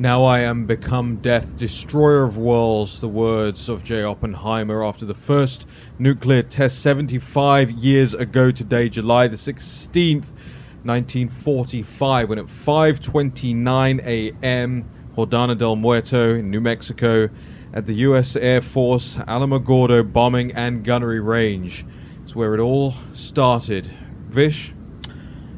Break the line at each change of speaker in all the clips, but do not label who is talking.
Now I am become death, destroyer of worlds, the words of J. Oppenheimer after the first nuclear test 75 years ago today, July the 16th, 1945, when at 5:29 a.m., Jordana del Muerto in New Mexico, at the U.S. Air Force Alamogordo bombing and gunnery range. It's where it all started. Vish?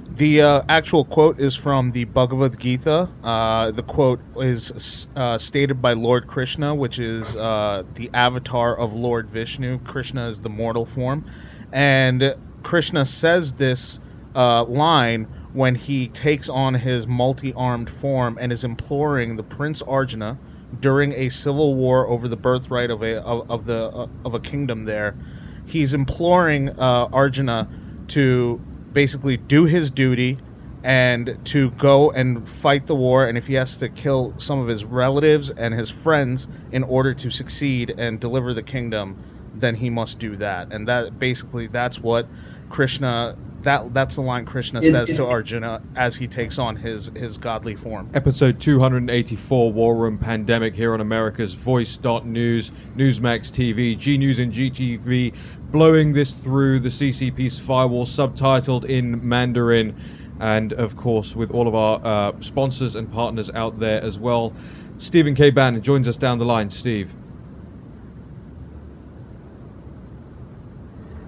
The actual quote is from the Bhagavad Gita. The quote is stated by Lord Krishna, which is the avatar of Lord Vishnu. Krishna is the mortal form. And Krishna says this line when he takes on his multi-armed form and is imploring the Prince Arjuna during a civil war over the birthright of a kingdom there. He's imploring Arjuna to basically do his duty and to go and fight the war, and if he has to kill some of his relatives and his friends in order to succeed and deliver the kingdom, then he must do that. And that's what Krishna, that's the line Krishna says to Arjuna as he takes on his godly form.
Episode 284, War Room Pandemic, here on America's Voice.News, Newsmax TV, G News and GTV, blowing this through the CCP's firewall, subtitled in Mandarin, and of course with all of our sponsors and partners out there as well. Stephen K. Bannon joins us down the line. Steve.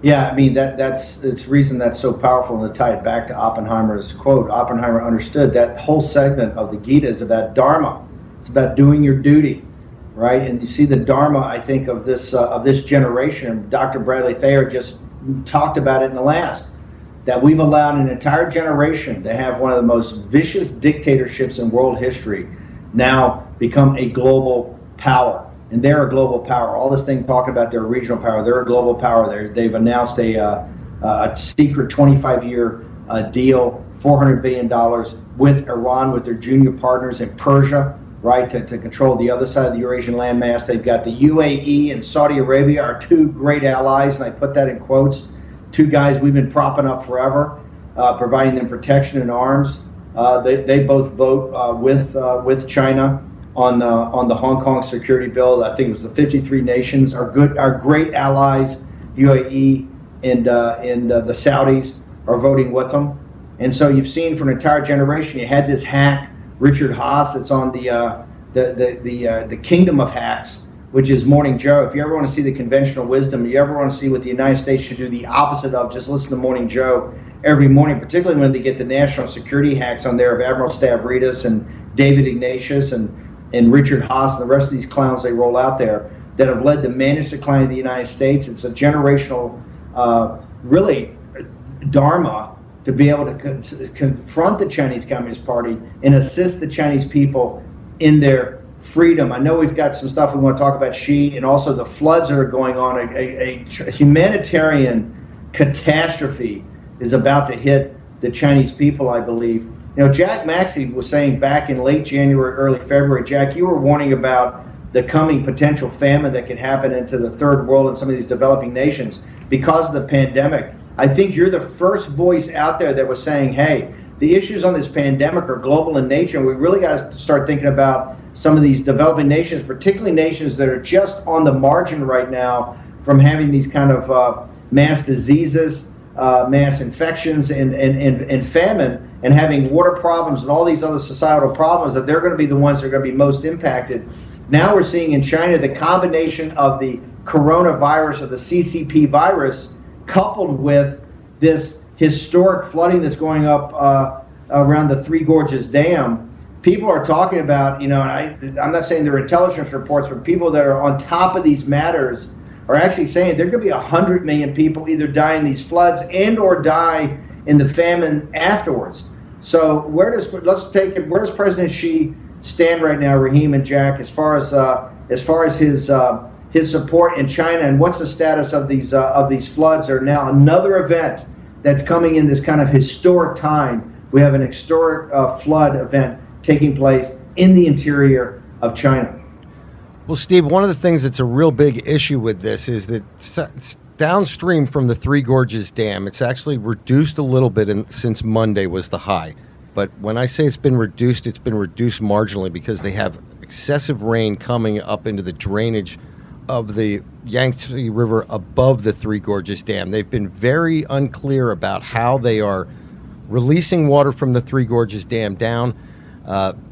Yeah, I mean, it's reason that's so powerful, and to tie it back to Oppenheimer's quote. Oppenheimer understood that whole segment of the Gita is about dharma. It's about doing your duty, right? And you see the dharma, I think, of this generation. Dr. Bradley Thayer just talked about it in the last, that we've allowed an entire generation to have one of the most vicious dictatorships in world history now become a global power. And they're a global power. All this thing talking about their regional power, they're a global power. They've announced a secret 25-year deal, $400 billion with Iran, with their junior partners in Persia, right, to control the other side of the Eurasian landmass. They've got the UAE and Saudi Arabia are two great allies, and I put that in quotes. Two guys we've been propping up forever, providing them protection and arms. They both vote with China on the Hong Kong security bill. I think it was the 53 nations are great allies. UAE and the Saudis are voting with them. And so you've seen for an entire generation, you had this hack, Richard Haas, that's on the kingdom of hacks, which is Morning Joe. If you ever want to see the conventional wisdom, you ever want to see what the United States should do the opposite of, just listen to Morning Joe every morning, particularly when they get the national security hacks on there of Admiral Stavridis and David Ignatius and Richard Haas and the rest of these clowns they roll out there that have led to managed decline of the United States. It's a generational, really, dharma to be able to confront the Chinese Communist Party and assist the Chinese people in their freedom. I know we've got some stuff we want to talk about Xi and also the floods that are going on. A humanitarian catastrophe is about to hit the Chinese people, I believe. You know, Jack Maxey was saying back in late January, early February, Jack, you were warning about the coming potential famine that could happen into the third world and some of these developing nations because of the pandemic. I think you're the first voice out there that was saying, hey, the issues on this pandemic are global in nature, and we really got to start thinking about some of these developing nations, particularly nations that are just on the margin right now from having these kind of mass diseases, mass infections and famine, and having water problems and all these other societal problems, that they're going to be the ones that are going to be most impacted. Now we're seeing in China the combination of the coronavirus or the CCP virus coupled with this historic flooding that's going up around the Three Gorges Dam. People are talking about, you know, and I'm not saying they're intelligence reports, but people that are on top of these matters are actually saying there could be 100 million people either die in these floods and or die in the famine afterwards. So where does President Xi stand right now, Raheem and Jack, as far as his support in China, and what's the status of these floods? Are now another event that's coming in this kind of historic time. We have an historic flood event taking place in the interior of China.
Well, Steve, one of the things that's a real big issue with this is that it's downstream from the Three Gorges Dam. It's actually reduced a little bit since Monday was the high. But when I say it's been reduced marginally because they have excessive rain coming up into the drainage of the Yangtze River above the Three Gorges Dam. They've been very unclear about how they are releasing water from the Three Gorges Dam down,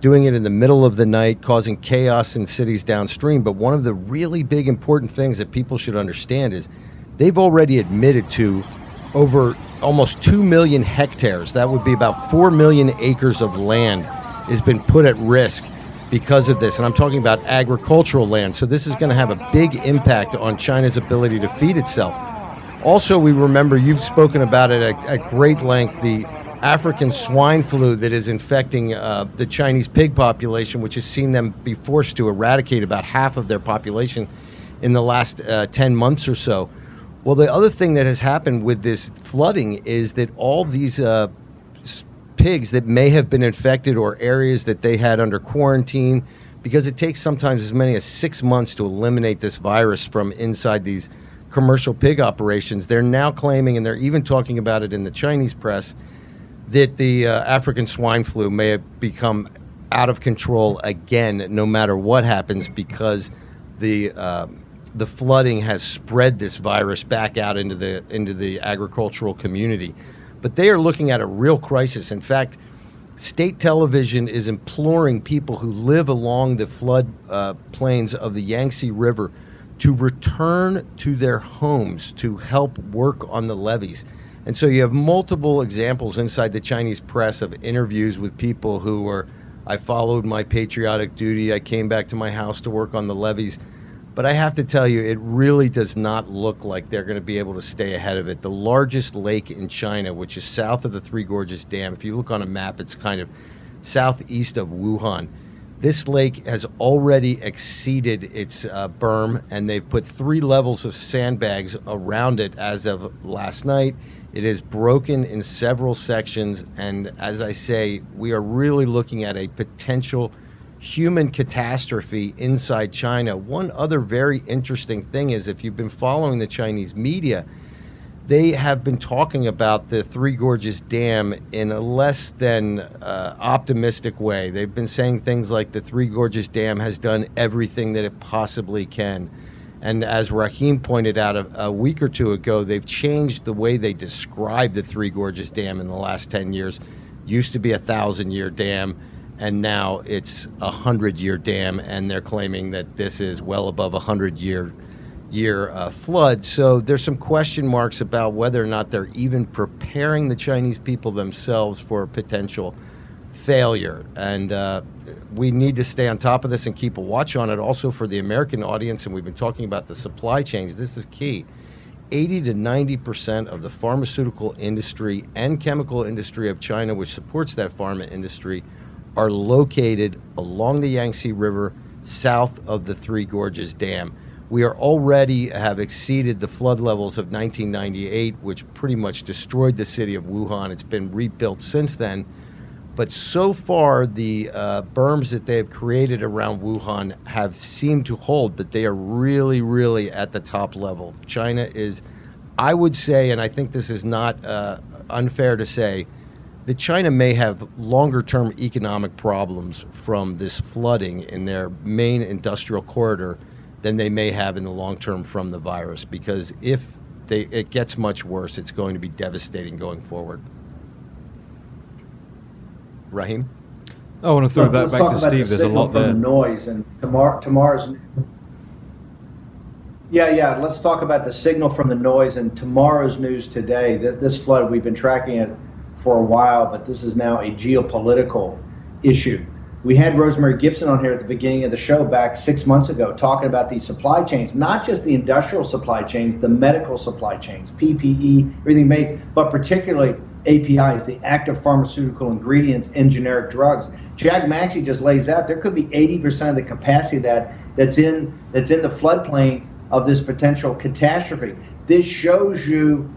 doing it in the middle of the night, causing chaos in cities downstream. But one of the really big important things that people should understand is they've already admitted to over almost 2 million hectares, that would be about 4 million acres of land, has been put at risk because of this. And I'm talking about agricultural land. So this is going to have a big impact on China's ability to feed itself. Also, we remember, you've spoken about it at great length, the African swine flu that is infecting the Chinese pig population, which has seen them be forced to eradicate about half of their population in the last 10 months or so. Well, the other thing that has happened with this flooding is that all these pigs that may have been infected, or areas that they had under quarantine, because it takes sometimes as many as 6 months to eliminate this virus from inside these commercial pig operations, they're now claiming, and they're even talking about it in the Chinese press, that the African swine flu may have become out of control again, no matter what happens, because the flooding has spread this virus back out into the agricultural community. But they are looking at a real crisis. In fact, state television is imploring people who live along the flood plains of the Yangtze River to return to their homes to help work on the levees. And so you have multiple examples inside the Chinese press of interviews with people who were, I followed my patriotic duty, I came back to my house to work on the levees. But I have to tell you, it really does not look like they're going to be able to stay ahead of it. The largest lake in China, which is south of the Three Gorges Dam, if you look on a map, it's kind of southeast of Wuhan. This lake has already exceeded its berm, and they've put 3 levels of sandbags around it as of last night. It is broken in several sections, and as I say, we are really looking at a potential human catastrophe inside China. One other very interesting thing is, if you've been following the Chinese media, they have been talking about the Three Gorges Dam in a less than optimistic way. They've been saying things like the Three Gorges Dam has done everything that it possibly can. And as Raheem pointed out a week or two ago, they've changed the way they describe the Three Gorges Dam in the last 10 years. Used to be a 1,000-year dam, and now it's a 100-year dam, and they're claiming that this is well above a 100-year flood. So there's some question marks about whether or not they're even preparing the Chinese people themselves for a potential failure. And we need to stay on top of this and keep a watch on it. Also for the American audience, and we've been talking about the supply chains, this is key. 80 to 90% of the pharmaceutical industry and chemical industry of China, which supports that pharma industry, are located along the Yangtze River, south of the Three Gorges Dam. We are already have exceeded the flood levels of 1998, which pretty much destroyed the city of Wuhan. It's been rebuilt since then. But so far, the berms that they have created around Wuhan have seemed to hold, but they are really, really at the top level. China is, I would say, and I think this is not unfair to say, that China may have longer-term economic problems from this flooding in their main industrial corridor than they may have in the long term from the virus, because if it gets much worse, it's going to be devastating going forward. Raheem?
I want to throw that back to Steve. There's a lot there.
The noise and tomorrow's. Yeah. Let's talk about the signal from the noise and tomorrow's news today. This flood, we've been tracking it for a while, but this is now a geopolitical issue. We had Rosemary Gibson on here at the beginning of the show back 6 months ago talking about these supply chains, not just the industrial supply chains, the medical supply chains, PPE, everything made, but particularly APIs, the active pharmaceutical ingredients in generic drugs. Jack Maxey just lays out there could be 80% of the capacity that's in the floodplain of this potential catastrophe. This shows you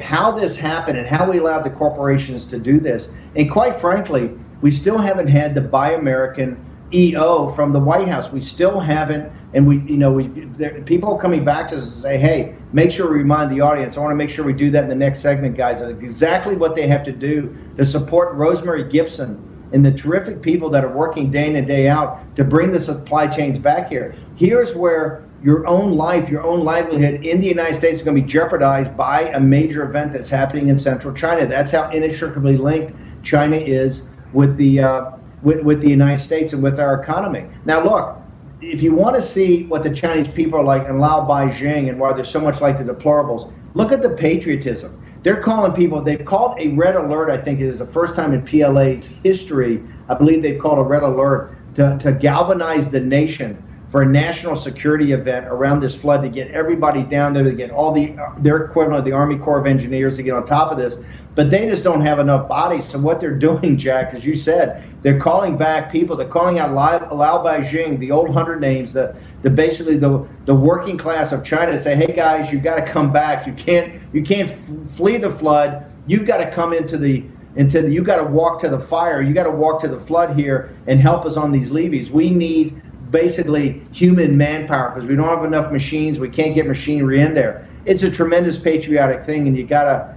how this happened and how we allowed the corporations to do this. And quite frankly, we still haven't had the Buy American EO from the White House. We still haven't, and people are coming back to us and say, hey, make sure we remind the audience. I want to make sure we do that in the next segment, guys. Exactly what they have to do to support Rosemary Gibson and the terrific people that are working day in and day out to bring the supply chains back here. Here's where your own life, your own livelihood in the United States is going to be jeopardized by a major event that's happening in central China. That's how inextricably linked China is with the with the United States and with our economy. Now, look, if you want to see what the Chinese people are like and Lao Beijing and why they're so much like the deplorables, look at the patriotism. They're calling people, they've called a red alert, I think it is the first time in PLA's history, I believe they've called a red alert to galvanize the nation for a national security event around this flood, to get everybody down there, to get all their equivalent of the Army Corps of Engineers to get on top of this. But they just don't have enough bodies. So what they're doing, Jack, as you said, they're calling back people. They're calling out Lao Beijing, the old 100 names, basically the working class of China, to say, hey guys, you got to come back. You can't flee the flood. You've got to come you got to walk to the fire. You got to walk to the flood here and help us on these levees. We need basically human manpower because we don't have enough machines. We can't get machinery in there. It's a tremendous patriotic thing, and you gotta.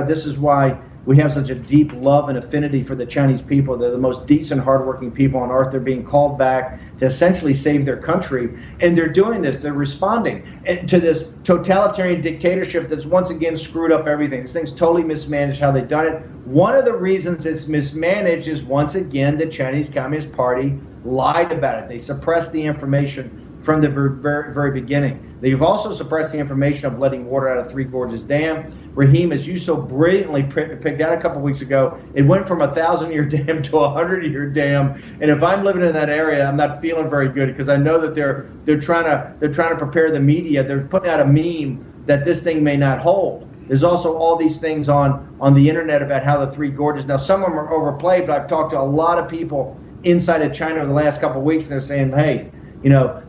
This is why we have such a deep love and affinity for the Chinese people. They're the most decent, hardworking people on earth. They're being called back to essentially save their country, and they're doing this. They're responding to this totalitarian dictatorship that's once again screwed up everything. This thing's totally mismanaged how they've done it. One of the reasons it's mismanaged is, once again, the Chinese Communist Party lied about it. They suppressed the information from the very beginning. They've also suppressed the information of letting water out of Three Gorges Dam. Raheem, as you so brilliantly picked out a couple weeks ago, it went from a 1,000-year dam to a 100-year dam. And if I'm living in that area, I'm not feeling very good, because I know that they're trying to prepare the media. They're putting out a meme that this thing may not hold. There's also all these things on the internet about how the Three Gorges. Now, some of them are overplayed, but I've talked to a lot of people inside of China in the last couple of weeks, and they're saying, hey,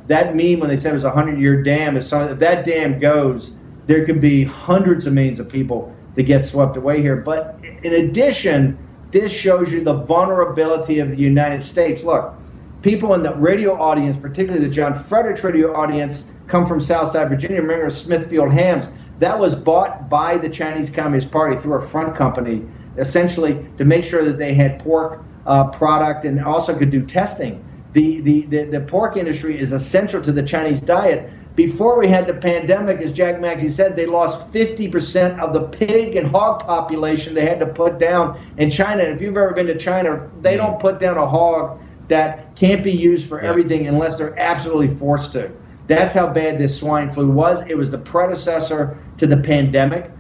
that meme when they said it was a 100-year dam is something. If that dam goes, there could be hundreds of millions of people that get swept away here. But in addition, this shows you the vulnerability of the United States. Look, people in the radio audience, particularly the John Fredericks radio audience, come from Southside Virginia. Remember Smithfield Hams? That was bought by the Chinese Communist Party through a front company, essentially to make sure that they had pork product and also could do testing. The pork industry is essential to the Chinese diet. Before we had the pandemic, as Jack Maxey said, they lost 50% of the pig and hog population they had to put down in China. And if you've ever been to China, they don't put down a hog that can't be used for everything unless they're absolutely forced to. That's how bad this swine flu was. It was the predecessor to the pandemic,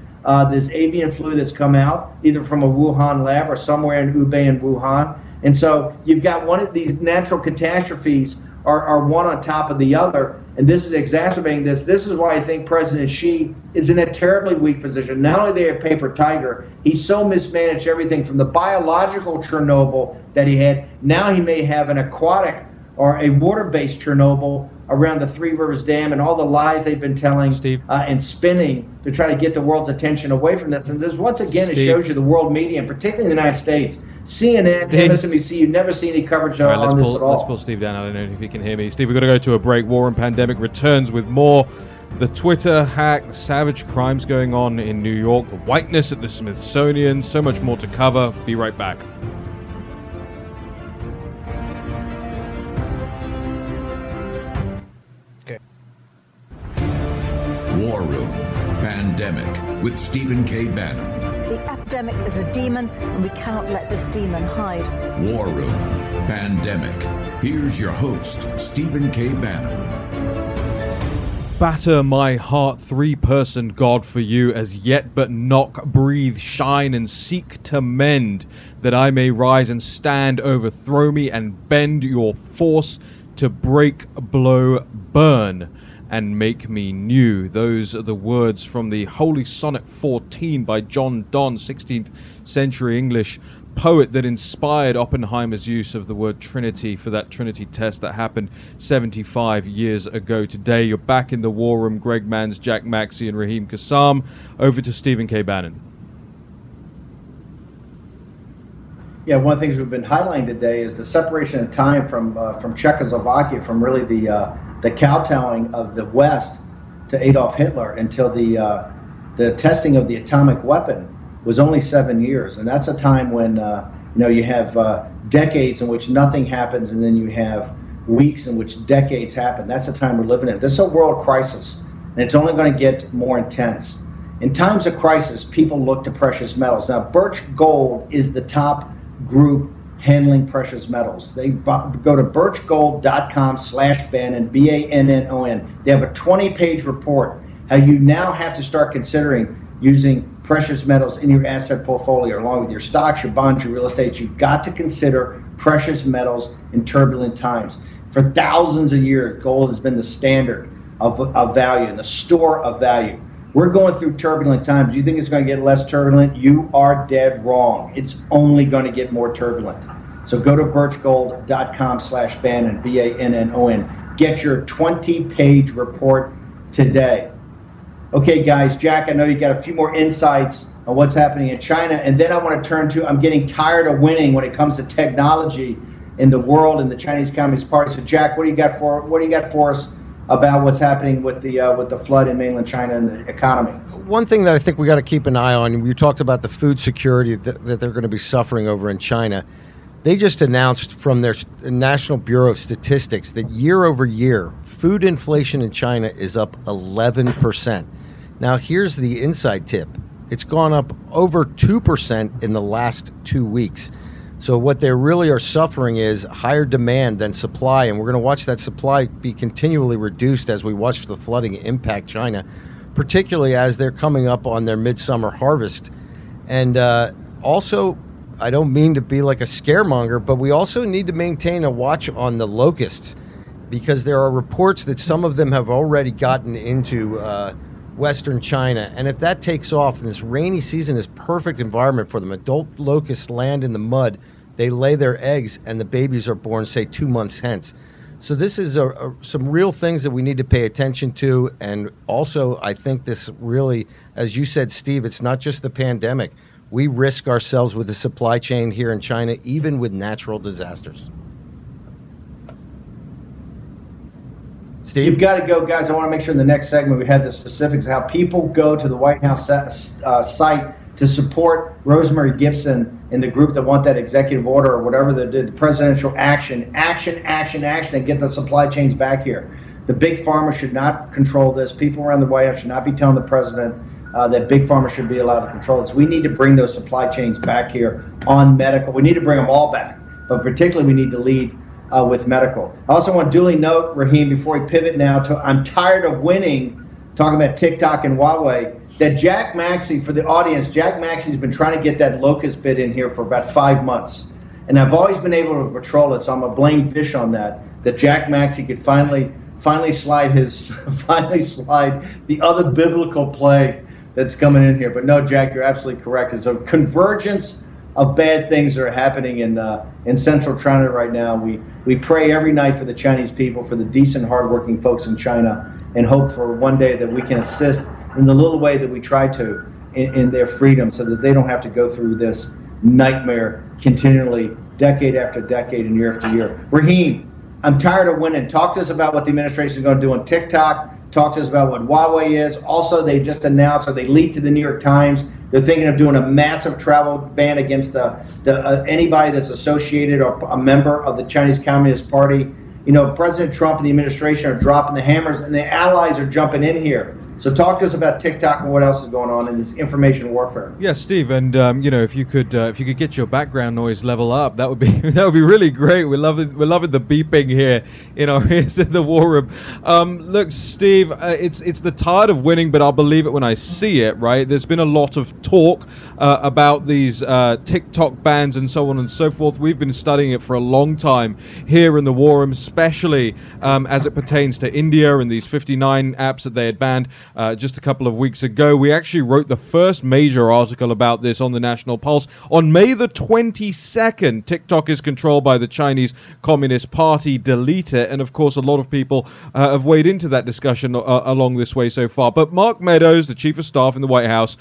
this avian flu that's come out, either from a Wuhan lab or somewhere in Hubei and Wuhan. And so you've got one of these natural catastrophes are one on top of the other, and this is exacerbating this. This is why I think President Xi is in a terribly weak position. Not only are they a paper tiger, he's so mismanaged everything from the biological Chernobyl that he had. Now he may have an aquatic or a water-based Chernobyl around the Three Rivers Dam, and all the lies they've been telling and spinning to try to get the world's attention away from this. And this, once again, it shows you the world media, and particularly the United States, CNN, MSNBC, you never see any coverage on this at all.
Let's pull Steve down. I don't know if he can hear me. Steve, we've got to go to a break. War and Pandemic returns with more. The Twitter hack, savage crimes going on in New York, the whiteness at the Smithsonian, so much more to cover. Be right back.
War Room Pandemic with Stephen K. Bannon.
The epidemic is a demon, and we cannot let this demon hide.
War Room Pandemic. Here's your host, Stephen K. Bannon.
Batter my heart, three-person God for you, as yet but knock, breathe, shine, and seek to mend, that I may rise and stand, overthrow me, and bend your force to break, blow, burn, and make me new. Those are the words from the Holy Sonnet 14 by John Donne, 16th century English poet, that inspired Oppenheimer's use of the word Trinity for that Trinity test that happened 75 years ago today. You're back in the War Room. Greg Manns, Jack Maxey, and Raheem Kassam. Over to Stephen K. Bannon.
Yeah, one of the things we've been highlighting today is the separation of time from Czechoslovakia, from really the kowtowing of the West to Adolf Hitler until the testing of the atomic weapon was only 7 years, and that's a time when you have decades in which nothing happens, and then you have weeks in which decades happen. That's the time we're living in. This is a world crisis, and it's only going to get more intense. In times of crisis, people look to precious metals. Now, Birch Gold is the top group handling precious metals. They go to birchgold.com/Bannon, Bannon. They have a 20-page report how you now have to start considering using precious metals in your asset portfolio, along with your stocks, your bonds, your real estate. You've got to consider precious metals in turbulent times. For thousands of years, gold has been the standard of value and the store of value. We're going through turbulent times. You think it's going to get less turbulent? You are dead wrong. It's only going to get more turbulent. So go to birchgold.com/Bannon, Bannon. Get your 20-page report today. Okay, guys, Jack, I know you got a few more insights on what's happening in China, and then I want to turn to, I'm getting tired of winning when it comes to technology in the world and the Chinese Communist Party. So, Jack, what do you got for us about what's happening with the flood in mainland China and the economy?
One thing that I think we got to keep an eye on, you talked about the food security that they're going to be suffering over in China. They just announced from their National Bureau of Statistics that year over year, food inflation in China is up 11%. Now, here's the inside tip. It's gone up over 2% in the last 2 weeks. So what they really are suffering is higher demand than supply, and we're going to watch that supply be continually reduced as we watch the flooding impact China, particularly as they're coming up on their midsummer harvest. And also, I don't mean to be like a scaremonger, but we also need to maintain a watch on the locusts, because there are reports that some of them have already gotten into western China. And if that takes off, and this rainy season is perfect environment for them, adult locusts land in the mud, they lay their eggs, and the babies are born, say, 2 months hence. So this is some real things that we need to pay attention to. And also, I think this really, as you said, Steve, it's not just the pandemic. We risk ourselves with the supply chain here in China, even with natural disasters. Steve?
You've got to go, guys. I want to make sure in the next segment we have the specifics of how people go to the White House site to support Rosemary Gibson and the group that want that executive order or whatever the presidential action, and get the supply chains back here. The big pharma should not control this. People around the White House should not be telling the president that big pharma should be allowed to control this. We need to bring those supply chains back here on medical. We need to bring them all back, but particularly we need to lead with medical. I also want to duly note, Raheem, before we pivot now to I'm tired of winning, talking about TikTok and Huawei, that Jack Maxey, for the audience, Jack Maxey's been trying to get that locust bid in here for about 5 months. And I've always been able to patrol it, so I'm going to blame Fish on that Jack Maxey could finally slide the other biblical play that's coming in here. But no, Jack, you're absolutely correct. It's a convergence of bad things that are happening in central China right now. We pray every night for the Chinese people, for the decent, hardworking folks in China, and hope for one day that we can assist in the little way that we try to in their freedom, so that they don't have to go through this nightmare continually, decade after decade and year after year. Raheem, I'm tired of winning. Talk to us about what the administration is going to do on TikTok. Talk to us about what Huawei is. Also, they just announced, or they leaked to the New York Times, they're thinking of doing a massive travel ban against anybody that's associated or a member of the Chinese Communist Party. You know, President Trump and the administration are dropping the hammers, and the allies are jumping in here. So talk to us about TikTok and what else is going on in this information warfare.
Yeah, Steve, and if you could get your background noise level up, that would be really great. We're loving the beeping here in our ears in the war room. Look, Steve, it's the tide of winning, but I'll believe it when I see it. Right? There's been a lot of talk about these TikTok bans and so on and so forth. We've been studying it for a long time here in the war room, especially as it pertains to India and these 59 apps that they had banned. just a couple of weeks ago. We actually wrote the first major article about this on the National Pulse. On May the 22nd, TikTok is controlled by the Chinese Communist Party. Delete it. And of course, a lot of people have weighed into that discussion along this way so far. But Mark Meadows, the chief of staff in the White House,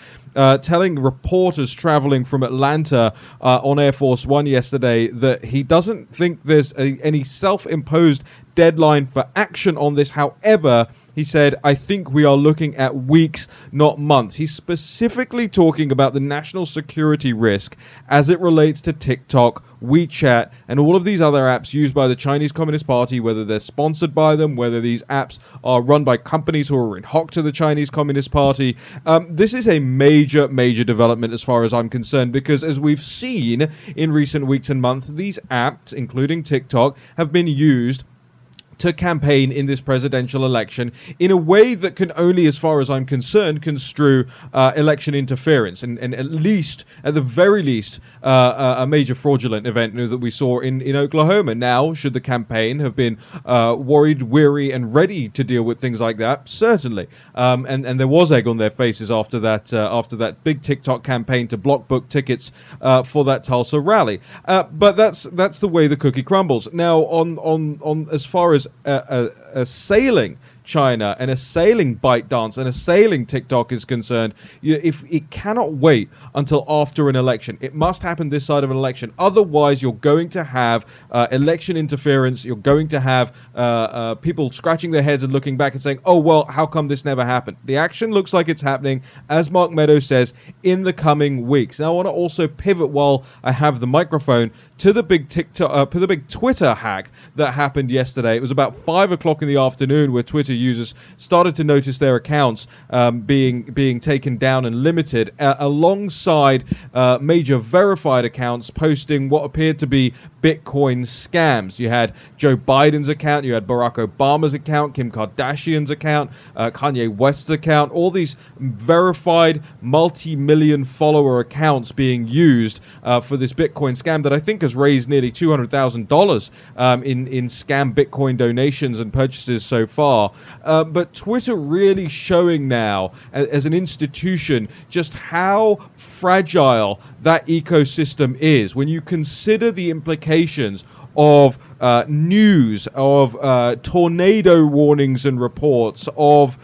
telling reporters traveling from Atlanta on Air Force One yesterday that he doesn't think there's any self-imposed deadline for action on this. However, he said, I think we are looking at weeks, not months. He's specifically talking about the national security risk as it relates to TikTok, WeChat, and all of these other apps used by the Chinese Communist Party, whether they're sponsored by them, whether these apps are run by companies who are in hock to the Chinese Communist Party. This is a major, major development as far as I'm concerned, because as we've seen in recent weeks and months, these apps, including TikTok, have been used to campaign in this presidential election in a way that can only, as far as I'm concerned, construe election interference and at the very least, a major fraudulent event that we saw in Oklahoma. Now, should the campaign have been worried, weary, and ready to deal with things like that? Certainly. And there was egg on their faces after that big TikTok campaign to block book tickets for that Tulsa rally. But that's the way the cookie crumbles. Now, on as far as assailing China and assailing ByteDance and assailing TikTok is concerned, if it cannot wait until after an election, it must happen this side of an election. Otherwise, you're going to have election interference. You're going to have people scratching their heads and looking back and saying, "Oh well, how come this never happened?" The action looks like it's happening, as Mark Meadows says, in the coming weeks. Now, I want to also pivot while I have the microphone to the big Twitter hack that happened yesterday. It was about 5 o'clock in the afternoon where Twitter users started to notice their accounts being taken down and limited, alongside major verified accounts posting what appeared to be Bitcoin scams. You had Joe Biden's account, you had Barack Obama's account, Kim Kardashian's account, Kanye West's account, all these verified multi-million follower accounts being used for this Bitcoin scam that I think has raised nearly $200,000 in scam Bitcoin donations and purchases so far. But Twitter really showing now, as an institution, just how fragile that ecosystem is when you consider the implications of news, of tornado warnings and reports, of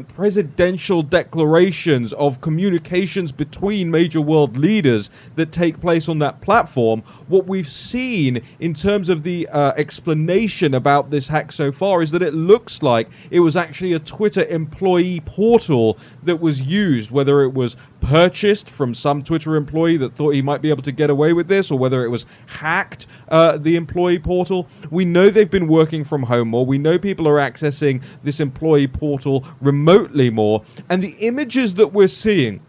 presidential declarations, of communications between major world leaders that take place on that platform. What we've seen in terms of the explanation about this hack so far is that it looks like it was actually a Twitter employee portal that was used, whether it was purchased from some Twitter employee that thought he might be able to get away with this, or whether it was hacked, the employee portal. We know they've been working from home more. We know people are accessing this employee portal remotely more. And the images that we're seeing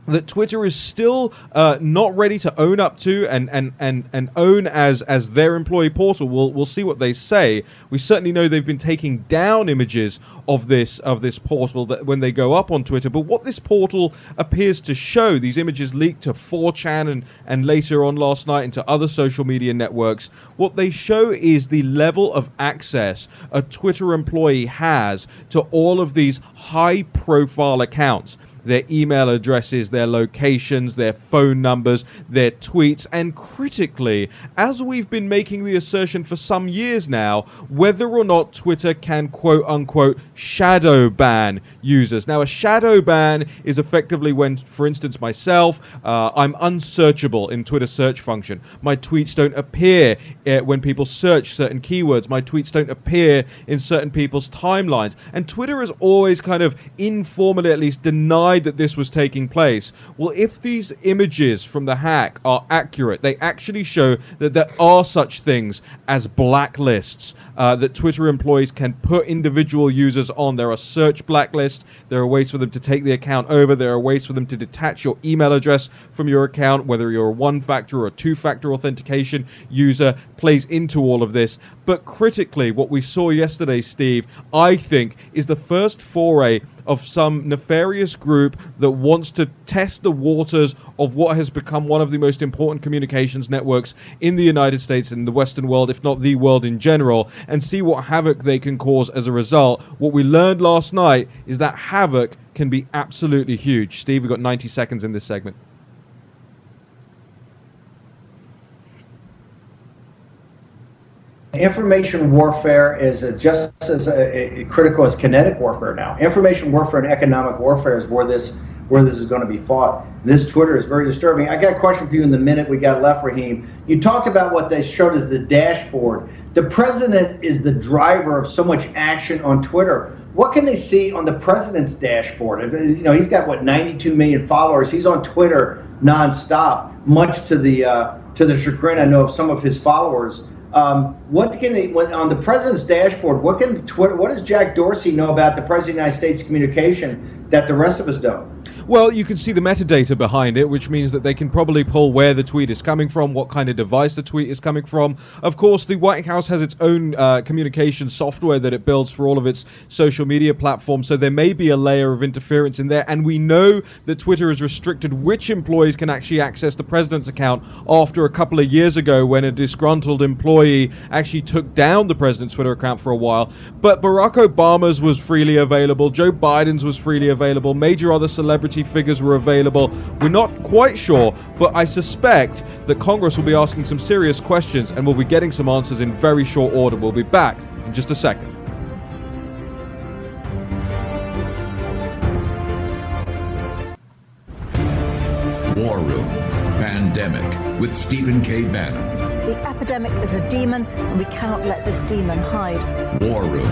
that Twitter is still not ready to own up to and own as their employee portal. We'll see what they say. We certainly know they've been taking down images of this portal that when they go up on Twitter. But what this portal appears to show, these images leaked to 4chan and later on last night into other social media networks, what they show is the level of access a Twitter employee has to all of these high-profile accounts. Their email addresses, their locations, their phone numbers, their tweets, and critically, as we've been making the assertion for some years now, whether or not Twitter can quote-unquote shadow ban users. Now, a shadow ban is effectively when, for instance, myself, I'm unsearchable in Twitter search function. My tweets don't appear when people search certain keywords. My tweets don't appear in certain people's timelines. And Twitter has always kind of informally at least denied that this was taking place. Well, if these images from the hack are accurate, they actually show that there are such things as blacklists that Twitter employees can put individual users on. There are search blacklists. There are ways for them to take the account over. There are ways for them to detach your email address from your account, whether you're a one-factor or a two-factor authentication user plays into all of this. But critically, what we saw yesterday, Steve, I think is the first foray of some nefarious group that wants to test the waters of what has become one of the most important communications networks in the United States and the Western world, if not the world in general, and see what havoc they can cause as a result. What we learned last night is that havoc can be absolutely huge. Steve, we've got 90 seconds in this segment.
Information warfare is just as critical as kinetic warfare now. Information warfare and economic warfare is where this is going to be fought. This Twitter is very disturbing. I got a question for you in the minute we got left, Raheem. You talked about what they showed as the dashboard. The president is the driver of so much action on Twitter. What can they see on the president's dashboard? You know, he's got, 92 million followers. He's on Twitter nonstop, much to the chagrin, I know, of some of his followers. What can they, on the president's dashboard, what does Jack Dorsey know about the president of the United States communication that the rest of us don't?
Well, you can see the metadata behind it, which means that they can probably pull where the tweet is coming from, what kind of device the tweet is coming from. Of course, the White House has its own communication software that it builds for all of its social media platforms, so there may be a layer of interference in there, and we know that Twitter has restricted which employees can actually access the president's account after a couple of years ago when a disgruntled employee actually took down the president's Twitter account for a while. But Barack Obama's was freely available, Joe Biden's was freely available, major other celebrity figures were available. We're not quite sure, but I suspect that Congress will be asking some serious questions and we'll be getting some answers in very short order. We'll be back in just a second.
War Room Pandemic with Stephen K. Bannon.
The epidemic is a demon, and we cannot let this demon hide.
War Room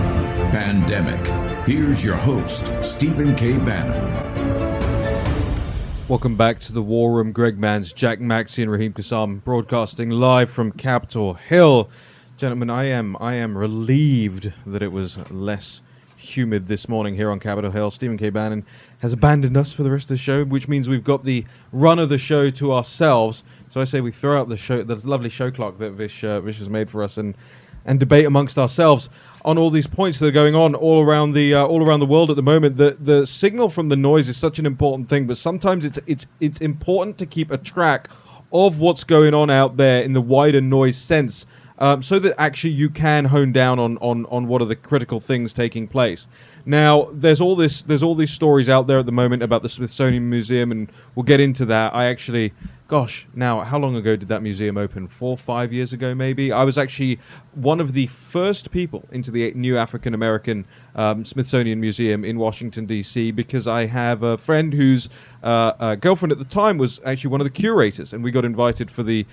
Pandemic. Here's your host, Stephen K. Bannon.
Welcome back to the War Room. Greg Manns, Jack Maxey, and Raheem Kassam broadcasting live from Capitol Hill. Gentlemen, I am relieved that it was less humid this morning here on Capitol Hill. Stephen K. Bannon has abandoned us for the rest of the show, which means we've got the run of the show to ourselves. So I say we throw out the lovely show clock that Vish has made for us, and debate amongst ourselves on all these points that are going on all around the world at the moment. The signal from the noise is such an important thing, but sometimes it's important to keep a track of what's going on out there in the wider noise sense, so that actually you can hone down on what are the critical things taking place. Now, there's all these stories out there at the moment about the Smithsonian Museum, and we'll get into that. Now, how long ago did that museum open? 4 or 5 years ago, maybe? I was actually one of the first people into the new African American Smithsonian Museum in Washington, D.C., because I have a friend whose girlfriend at the time was actually one of the curators, and we got invited for the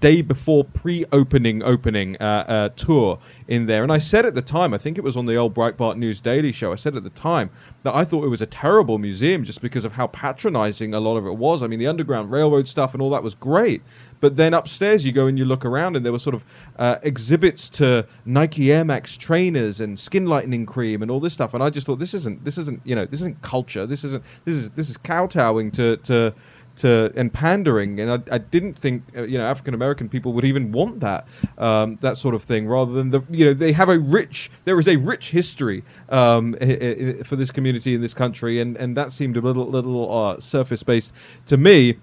day before opening tour in there. And I said at the time, I think it was on the old Breitbart News Daily show, I said at the time that I thought it was a terrible museum just because of how patronizing a lot of it was. I mean, the Underground Railroad stuff and all that was great. But then upstairs you go and you look around and there were sort of exhibits to Nike Air Max trainers and skin lightening cream and all this stuff. And I just thought this isn't culture. This is kowtowing to and pandering. And I didn't think African American people would even want that sort of thing. Rather than there is a rich history for this community in this country, and that seemed a little surface based to me.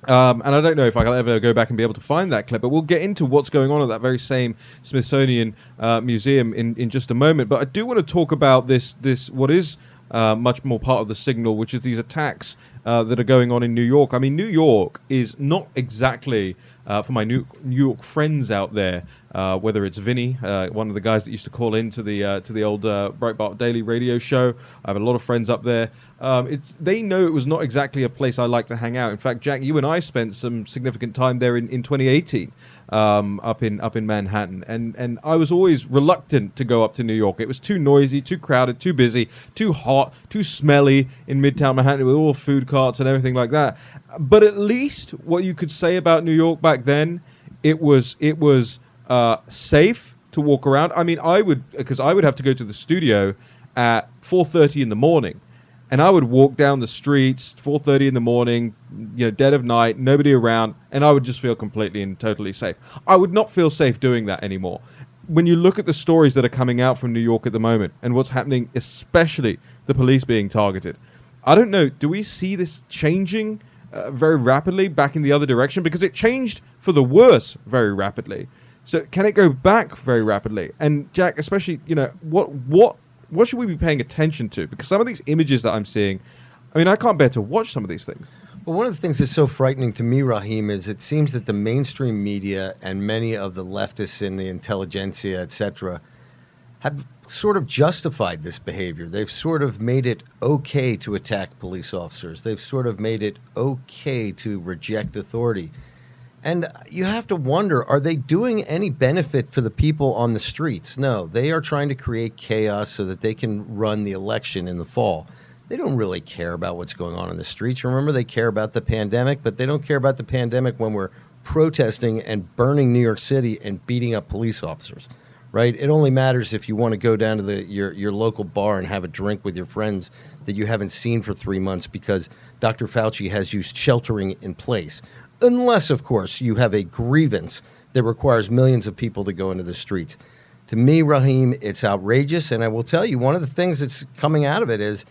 And I don't know if I'll ever go back and be able to find that clip, but we'll get into what's going on at that very same Smithsonian Museum in just a moment. But I do want to talk about this what is much more part of the signal, which is these attacks that are going on in New York. I mean, New York is not exactly, for my New York friends out there, whether it's Vinny, one of the guys that used to call into the old Breitbart Daily radio show. I have a lot of friends up there. They know it was not exactly a place I like to hang out. In fact, Jack, you and I spent some significant time there in 2018. Up in Manhattan, and I was always reluctant to go up to New York. It was too noisy, too crowded, too busy, too hot, too smelly in Midtown Manhattan with all food carts and everything like that. But at least what you could say about New York back then, it was safe to walk around. I mean, I would have to go to the studio at 4:30 in the morning. And I would walk down the streets, 4:30 in the morning, dead of night, nobody around, and I would just feel completely and totally safe. I would not feel safe doing that anymore. When you look at the stories that are coming out from New York at the moment and what's happening, especially the police being targeted. I don't know. Do we see this changing very rapidly back in the other direction? Because it changed for the worse very rapidly. So can it go back very rapidly? And Jack, especially, what should we be paying attention to? Because some of these images that I'm seeing, I mean, I can't bear to watch some of these things.
Well, one of the things that's so frightening to me, Raheem, is it seems that the mainstream media and many of the leftists in the intelligentsia, etc., have sort of justified this behavior. They've sort of made it okay to attack police officers. They've sort of made it okay to reject authority. And you have to wonder, are they doing any benefit for the people on the streets? No, they are trying to create chaos so that they can run the election in the fall. They don't really care about what's going on in the streets. Remember, they care about the pandemic, but they don't care about the pandemic when we're protesting and burning New York City and beating up police officers, right? It only matters if you want to go down to your local bar and have a drink with your friends that you haven't seen for 3 months because Dr. Fauci has used sheltering in place. Unless, of course, you have a grievance that requires millions of people to go into the streets. To me, Raheem, it's outrageous. And I will tell you, one of the things that's coming out of it is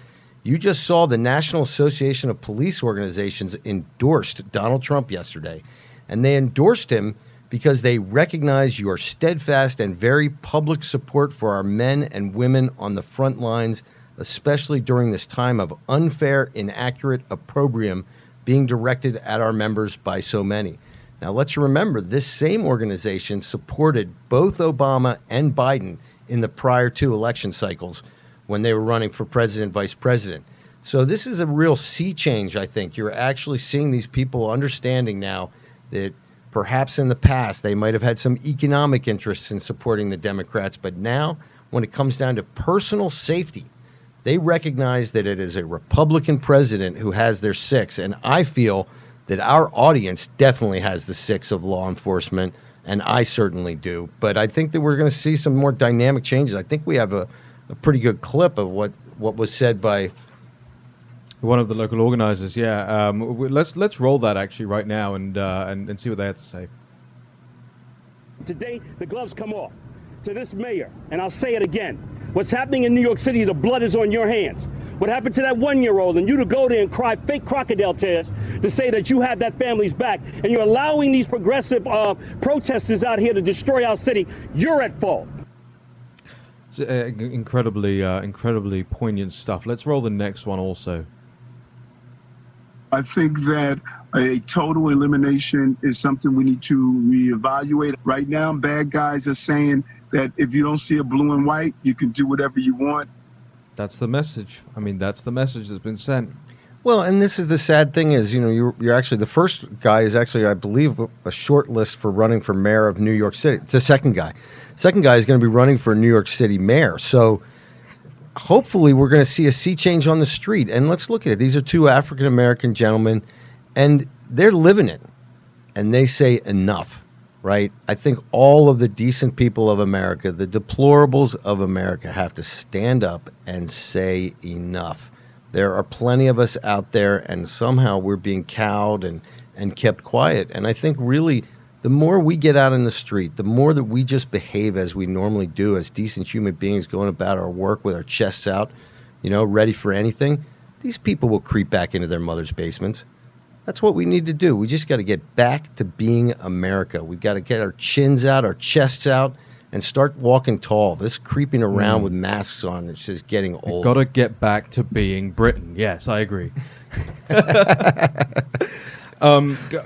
you just saw the National Association of Police Organizations endorsed Donald Trump yesterday. And they endorsed him because they recognize your steadfast and very public support for our men and women on the front lines, especially during this time of unfair, inaccurate opprobrium being directed at our members by so many. Now, let's remember, this same organization supported both Obama and Biden in the prior 2 election cycles when they were running for president, vice president. So this is a real sea change, I think. You're actually seeing these people understanding now that perhaps in the past they might have had some economic interests in supporting the Democrats, but now when it comes down to personal safety, they recognize that it is a Republican president who has their 6, and I feel that our audience definitely has the 6 of law enforcement, and I certainly do. But I think that we're going to see some more dynamic changes. I think we have a pretty good clip of what was said by
one of the local organizers. Yeah, let's roll that actually right now and see what they had to say.
Today, the gloves come off to this mayor, and I'll say it again. What's happening in New York City, the blood is on your hands. What happened to that 1-year-old, and you to go there and cry fake crocodile tears to say that you have that family's back, and you're allowing these progressive protesters out here to destroy our city, you're at fault.
It's incredibly poignant stuff. Let's roll the next one also.
I think that a total elimination is something we need to reevaluate. Right now, bad guys are saying that if you don't see a blue and white, you can do whatever you want.
That's the message. I mean, that's the message that's been sent.
Well, and this is the sad thing is, you're actually, the first guy is actually, I believe, a short list for running for mayor of New York City. It's the second guy. Second guy is going to be running for New York City mayor. So hopefully we're going to see a sea change on the street. And let's look at it. These are 2 African-American gentlemen, and they're living it. And they say enough. Right? I think all of the decent people of America, the deplorables of America, have to stand up and say enough. There are plenty of us out there, and somehow we're being cowed and kept quiet. And I think really the more we get out in the street, the more that we just behave as we normally do as decent human beings going about our work with our chests out, ready for anything, these people will creep back into their mother's basements. That's what we need to do. We just got to get back to being America. We got to get our chins out, our chests out, and start walking tall. This creeping around with masks on, it's just getting old.
Got to get back to being Britain. Yes, I agree.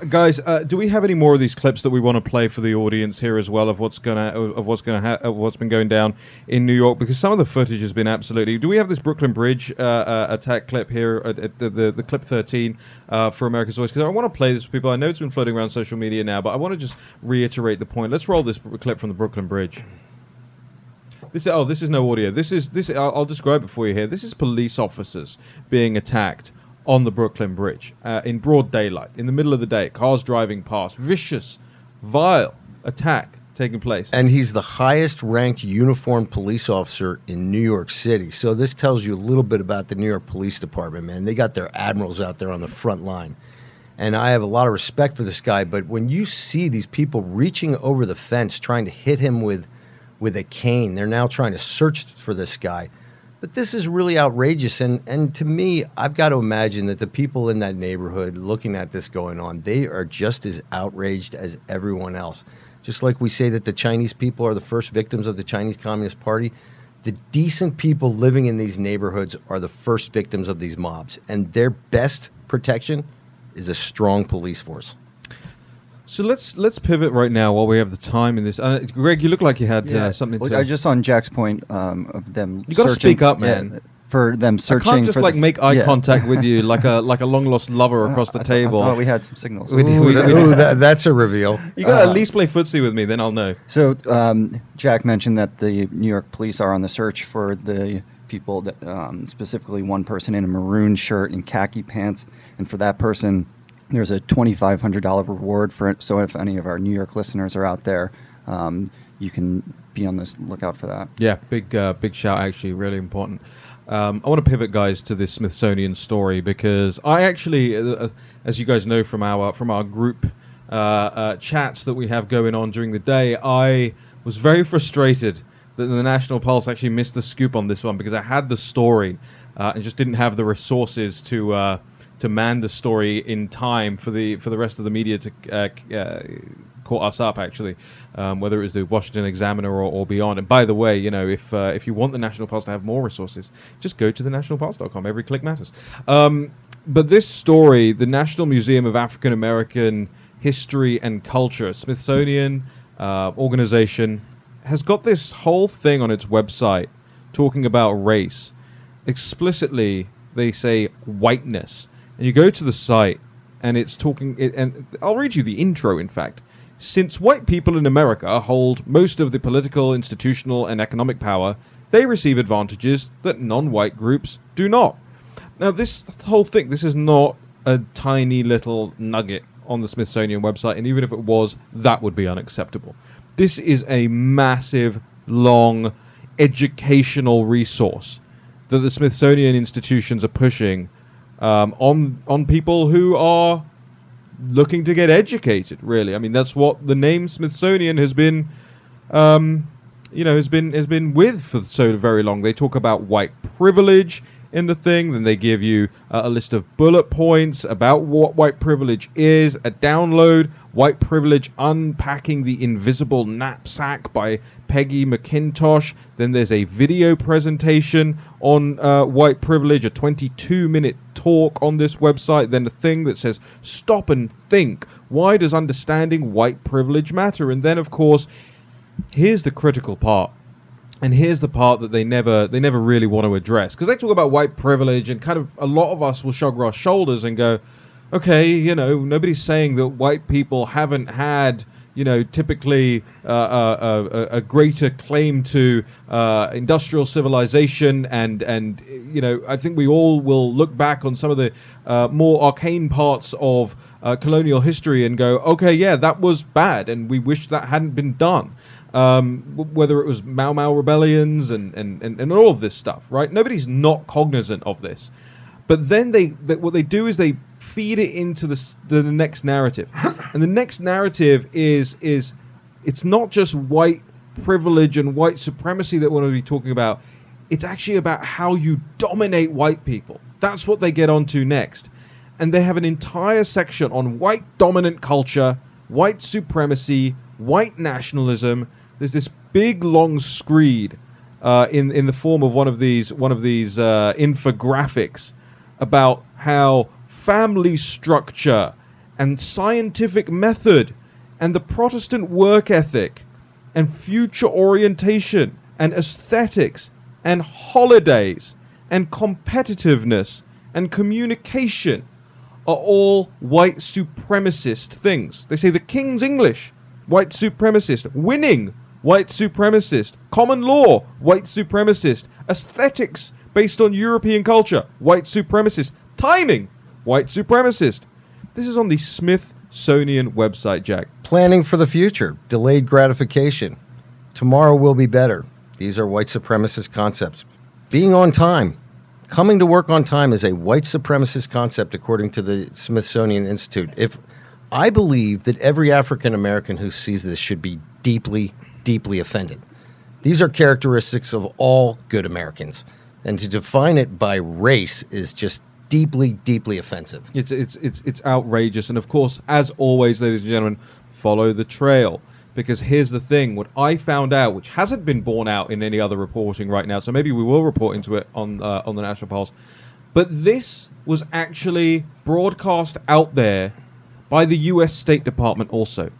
Guys, do we have any more of these clips that we want to play for the audience here as well of what's been going down in New York? Because some of the footage has been absolutely. Do we have this Brooklyn Bridge attack clip here, the clip 13 for America's Voice? Because I want to play this for people. I know it's been floating around social media now, but I want to just reiterate the point. Let's roll this clip from the Brooklyn Bridge. This is no audio. This. I'll describe it for you here. This is police officers being attacked on the Brooklyn Bridge in broad daylight, in the middle of the day, cars driving past, vicious, vile attack taking place.
And he's the highest ranked uniformed police officer in New York City. So this tells you a little bit about the New York Police Department, man. They got their admirals out there on the front line. And I have a lot of respect for this guy, but when you see these people reaching over the fence trying to hit him with a cane, they're now trying to search for this guy. But this is really outrageous. And to me, I've got to imagine that the people in that neighborhood looking at this going on, they are just as outraged as everyone else. Just like we say that the Chinese people are the first victims of the Chinese Communist Party, the decent people living in these neighborhoods are the first victims of these mobs. And their best protection is a strong police force.
So let's pivot right now while we have the time in this. Greg, you look like you had something to...
Just on Jack's point of them
you got to speak up, man.
Yeah, for them searching.
I can't just make eye contact with you like a long lost lover across the table.
Oh, we had some signals.
That's a reveal.
You got to at least play footsie with me, then I'll know.
So Jack mentioned that the New York police are on the search for the people that specifically one person in a maroon shirt and khaki pants, and for that person, there's a $2,500 reward for it. So if any of our New York listeners are out there, you can be on the lookout for that.
Yeah, big shout, actually, really important. I want to pivot, guys, to this Smithsonian story because I actually, as you guys know from our group chats that we have going on during the day, I was very frustrated that the National Pulse actually missed the scoop on this one because I had the story and just didn't have the resources to man the story in time for the rest of the media to caught us up, actually, whether it was the Washington Examiner or beyond. And by the way, you know, if you want the National Pulse to have more resources, just go to thenationalpulse.com. Every click matters. But this story, the National Museum of African American History and Culture, Smithsonian organization, has got this whole thing on its website talking about race. Explicitly, they say whiteness. And you go to the site, and it's talking... and I'll read you the intro, in fact. Since white people in America hold most of the political, institutional, and economic power, they receive advantages that non-white groups do not. Now, this whole thing, this is not a tiny little nugget on the Smithsonian website, and even if it was, that would be unacceptable. This is a massive, long, educational resource that the Smithsonian institutions are pushing on people who are looking to get educated. Really, I mean, that's what the name Smithsonian has been, has been with for so very long. They talk about white privilege in the thing, then they give you a list of bullet points about what white privilege is, a download, White Privilege Unpacking the Invisible Knapsack by Peggy McIntosh. Then there's a video presentation on white privilege, a 22-minute talk on this website, then a thing that says, stop and think. Why does understanding white privilege matter? And then, of course, here's the critical part. And here's the part that they never really want to address. Because they talk about white privilege, and kind of a lot of us will shrug our shoulders and go, okay, you know, nobody's saying that white people haven't had, you know, typically a greater claim to industrial civilization. And you know, I think we all will look back on some of the more arcane parts of colonial history and go, okay, yeah, that was bad, and we wish that hadn't been done. Whether it was Mau Mau rebellions and all of this stuff, right? Nobody's not cognizant of this. But then what they do is they feed it into the next narrative. And the next narrative is it's not just white privilege and white supremacy that we're going to be talking about. It's actually about how you dominate white people. That's what they get onto next. And they have an entire section on white dominant culture, white supremacy, white nationalism. There's this big long screed in the form of one of these infographics about how family structure and scientific method and the Protestant work ethic and future orientation and aesthetics and holidays and competitiveness and communication are all white supremacist things. They say the King's English, white supremacist. Winning, white supremacist. Common law, white supremacist. Aesthetics based on European culture, white supremacist. Timing, white supremacist. This is on the Smithsonian website, Jack.
Planning for the future, delayed gratification. Tomorrow will be better. These are white supremacist concepts. Being on time. Coming to work on time is a white supremacist concept, according to the Smithsonian Institute. I believe that every African American who sees this should be deeply, deeply offended. These are characteristics of all good Americans. And to define it by race is just deeply, deeply offensive.
It's outrageous. And of course, as always, ladies and gentlemen, follow the trail. Because here's the thing, what I found out, which hasn't been borne out in any other reporting right now, so maybe we will report into it on the National Pulse, but this was actually broadcast out there by the U.S. State Department also.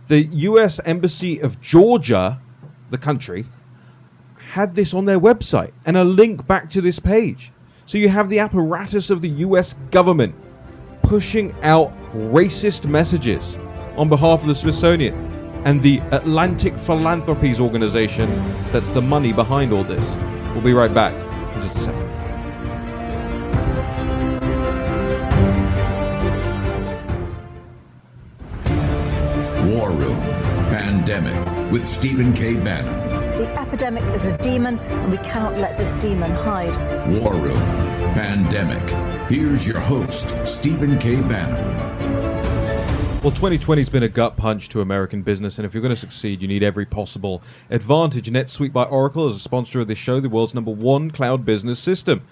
The U.S. Embassy of Georgia, the country, had this on their website and a link back to this page. So you have the apparatus of the U.S. government pushing out racist messages on behalf of the Smithsonian and the Atlantic Philanthropies organization that's the money behind all this. We'll be right back in just a second.
War Room Pandemic with Stephen K. Bannon.
The epidemic is a demon, and we cannot let this demon hide.
War Room Pandemic. Here's your host, Stephen K. Bannon.
Well, 2020's been a gut punch to American business, and if you're going to succeed, you need every possible advantage. NetSuite by Oracle is a sponsor of this show, the world's #1 cloud business system.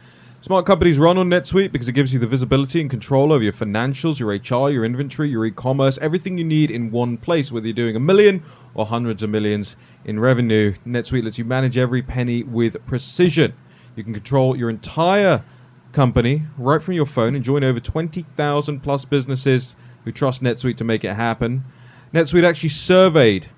Smart companies run on NetSuite because it gives you the visibility and control over your financials, your HR, your inventory, your e-commerce, everything you need in one place, whether you're doing $1 million or hundreds of millions in revenue. NetSuite lets you manage every penny with precision. You can control your entire company right from your phone and join over 20,000 plus businesses who trust NetSuite to make it happen. NetSuite actually surveyed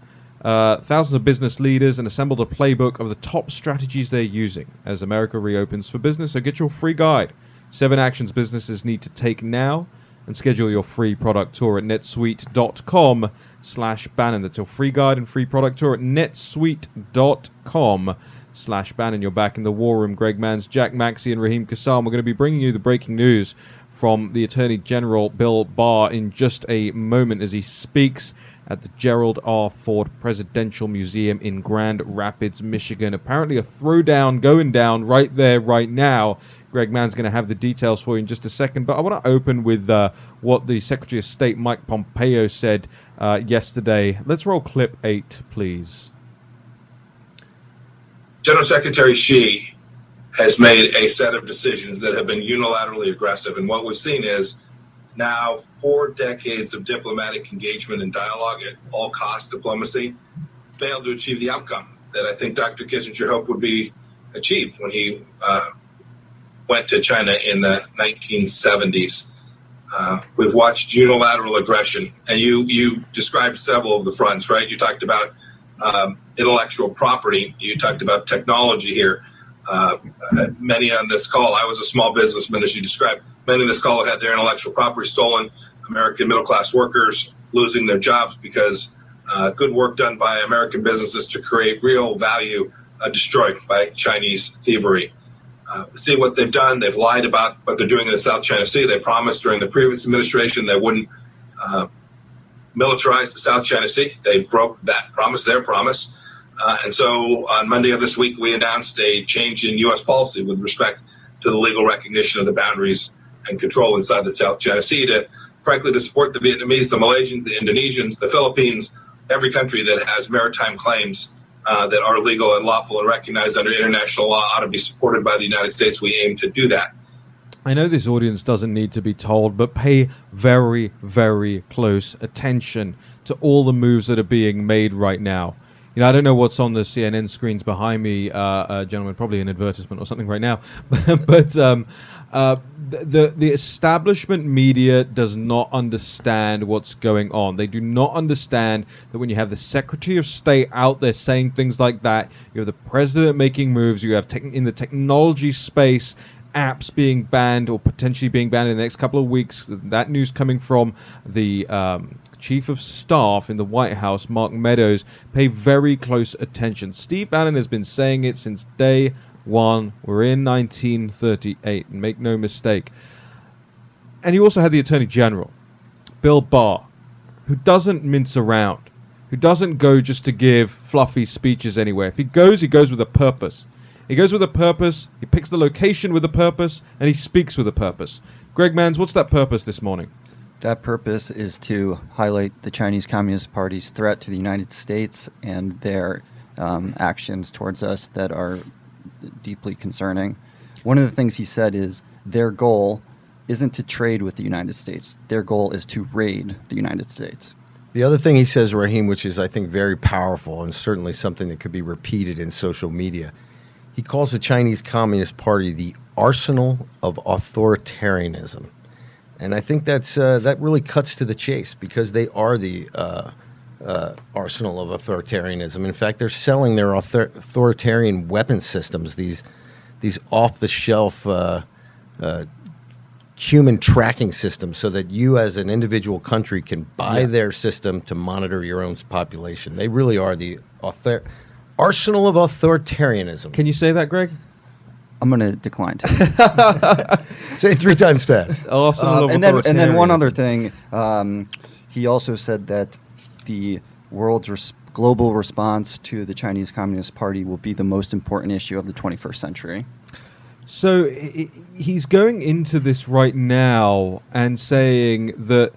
thousands of business leaders and assembled a playbook of the top strategies they're using as America reopens for business. So get your free guide, 7 actions businesses need to take now, and schedule your free product tour at netsuite.com/Bannon. That's your free guide and free product tour at netsuite.com/Bannon. You're back in the War Room. Greg Manns, Jack Maxey, and Raheem Kassam. We're going to be bringing you the breaking news from the Attorney General Bill Barr in just a moment as he speaks at the Gerald R. Ford Presidential Museum in Grand Rapids, Michigan. Apparently a throwdown going down right there, right now. Greg Mann's going to have the details for you in just a second, but I want to open with what the Secretary of State Mike Pompeo said yesterday. Let's roll clip 8, please.
General Secretary Xi has made a set of decisions that have been unilaterally aggressive, and what we've seen is now 4 decades of diplomatic engagement and dialogue at all cost diplomacy failed to achieve the outcome that I think Dr. Kissinger hoped would be achieved when he went to China in the 1970s. We've watched unilateral aggression, and you described several of the fronts, right? You talked about intellectual property. You talked about technology here. Many on this call, I was a small businessman, as you described. Many on this call have had their intellectual property stolen. American middle-class workers losing their jobs because good work done by American businesses to create real value destroyed by Chinese thievery. See what they've done. They've lied about what they're doing in the South China Sea. They promised during the previous administration they wouldn't militarize the South China Sea. They broke that promise, their promise. And so on Monday of this week, we announced a change in U.S. policy with respect to the legal recognition of the boundaries and control inside the South China Sea to, frankly, to support the Vietnamese, the Malaysians, the Indonesians, the Philippines, every country that has maritime claims that are legal and lawful and recognized under international law ought to be supported by the United States. We aim to do that.
I know this audience doesn't need to be told, but pay very, very close attention to all the moves that are being made right now. You know, I don't know what's on the CNN screens behind me, gentlemen, probably an advertisement or something right now. But the establishment media does not understand what's going on. They do not understand that when you have the Secretary of State out there saying things like that, you have the President making moves, you have in the technology space, apps being banned or potentially being banned in the next couple of weeks. That news coming from the Chief of Staff in the White House, Mark Meadows. Pay very close attention. Steve Bannon has been saying it since day one. We're in 1938, and make no mistake. And you also had the Attorney General, Bill Barr, who doesn't mince around, who doesn't go just to give fluffy speeches anywhere. If he goes with a purpose. He goes with a purpose, he picks the location with a purpose, and he speaks with a purpose. Greg Manns, what's that purpose this morning?
That purpose is to highlight the Chinese Communist Party's threat to the United States and their actions towards us that are deeply concerning. One of the things he said is their goal isn't to trade with the United States. Their goal is to raid the United States.
The other thing he says, Raheem, which is, I think, very powerful and certainly something that could be repeated in social media, he calls the Chinese Communist Party the arsenal of authoritarianism. And I think that really cuts to the chase, because they are the arsenal of authoritarianism. In fact, they're selling their authoritarian weapon systems, these off-the-shelf human tracking systems, so that you as an individual country can buy their system to monitor your own population. They really are the arsenal of authoritarianism.
Can you say that, Greg?
I'm going to decline to.
Say it 3 times fast.
Arsenal of
and then one
authoritarianism.
other thing. He also said that the world's global response to the Chinese Communist Party will be the most important issue of the 21st century.
So he's going into this right now and saying that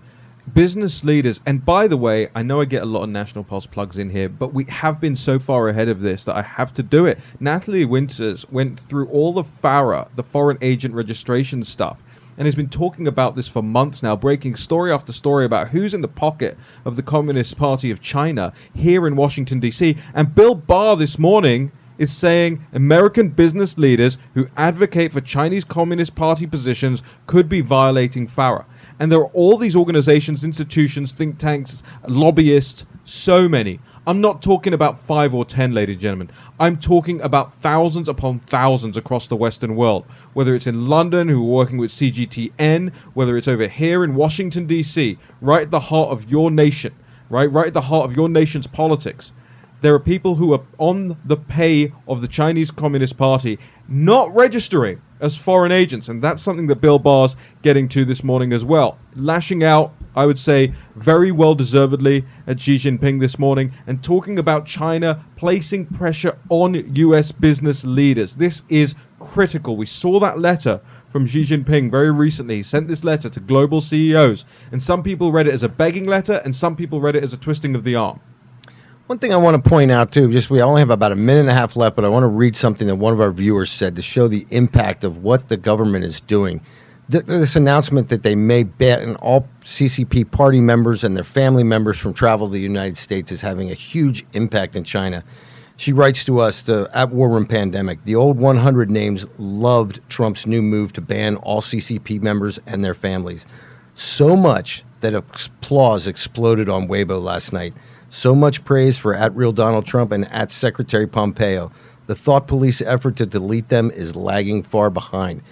business leaders, and by the way, I know I get a lot of National Pulse plugs in here, but we have been so far ahead of this that I have to do it. Natalie Winters went through all the FARA, the foreign agent registration stuff, and has been talking about this for months now, breaking story after story about who's in the pocket of the Communist Party of China here in Washington, D.C. And Bill Barr this morning is saying American business leaders who advocate for Chinese Communist Party positions could be violating FARA. And there are all these organizations, institutions, think tanks, lobbyists, so many. I'm not talking about 5 or 10, ladies and gentlemen. I'm talking about thousands upon thousands across the Western world. Whether it's in London, who are working with CGTN, whether it's over here in Washington, D.C., right at the heart of your nation, right at the heart of your nation's politics. There are people who are on the pay of the Chinese Communist Party not registering as foreign agents, and that's something that Bill Barr's getting to this morning as well. Lashing out, I would say, very well deservedly at Xi Jinping this morning, and talking about China placing pressure on U.S. business leaders. This is critical. We saw that letter from Xi Jinping very recently. He sent this letter to global CEOs, and some people read it as a begging letter, and some people read it as a twisting of the arm.
One thing I want to point out, too, we only have about a minute and a half left, but I want to read something that one of our viewers said to show the impact of what the government is doing. This announcement that they may ban all CCP party members and their family members from travel to the United States is having a huge impact in China. She writes to us, at War Room Pandemic, the old 100 names loved Trump's new move to ban all CCP members and their families. So much that applause exploded on Weibo last night. So much praise for @Real Donald Trump and @Secretary Pompeo. The thought police effort to delete them is lagging far behind.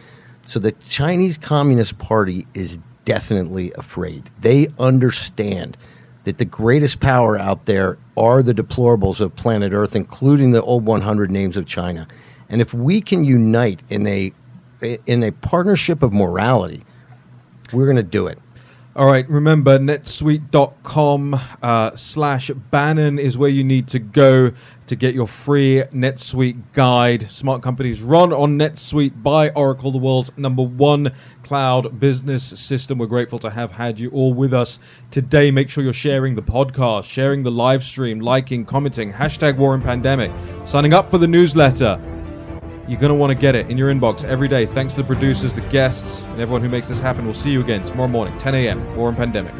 So the Chinese Communist Party is definitely afraid. They understand that the greatest power out there are the deplorables of planet Earth, including the old 100 names of China. And if we can unite in a partnership of morality, we're going to do it.
All right, remember, netsuite.com/Bannon is where you need to go to get your free NetSuite guide. Smart companies run on NetSuite by Oracle, the world's #1 cloud business system. We're grateful to have had you all with us today. Make sure you're sharing the podcast, sharing the live stream, liking, commenting, #WarRoomPandemic, signing up for the newsletter. You're going to want to get it in your inbox every day. Thanks to the producers, the guests, and everyone who makes this happen. We'll see you again tomorrow morning, 10 a.m., War and Pandemic.